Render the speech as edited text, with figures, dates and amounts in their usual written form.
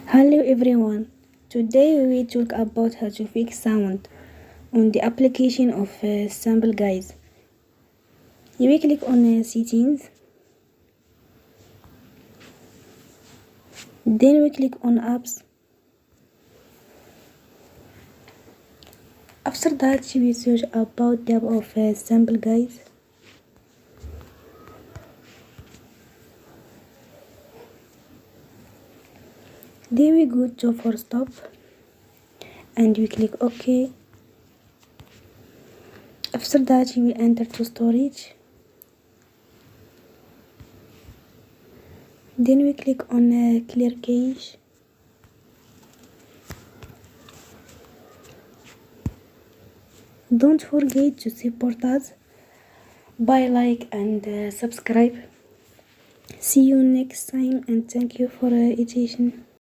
Hello everyone. Today we will talk about how to fix sound on the application of Sample Guys. You will click on settings, then we click on apps. After that we search about the app of Sample Guys. Then we go to for stop and we click OK. After that we enter to storage. Then we click on clear cache. Don't forget to support us by like and subscribe. See you next time and thank you for attention.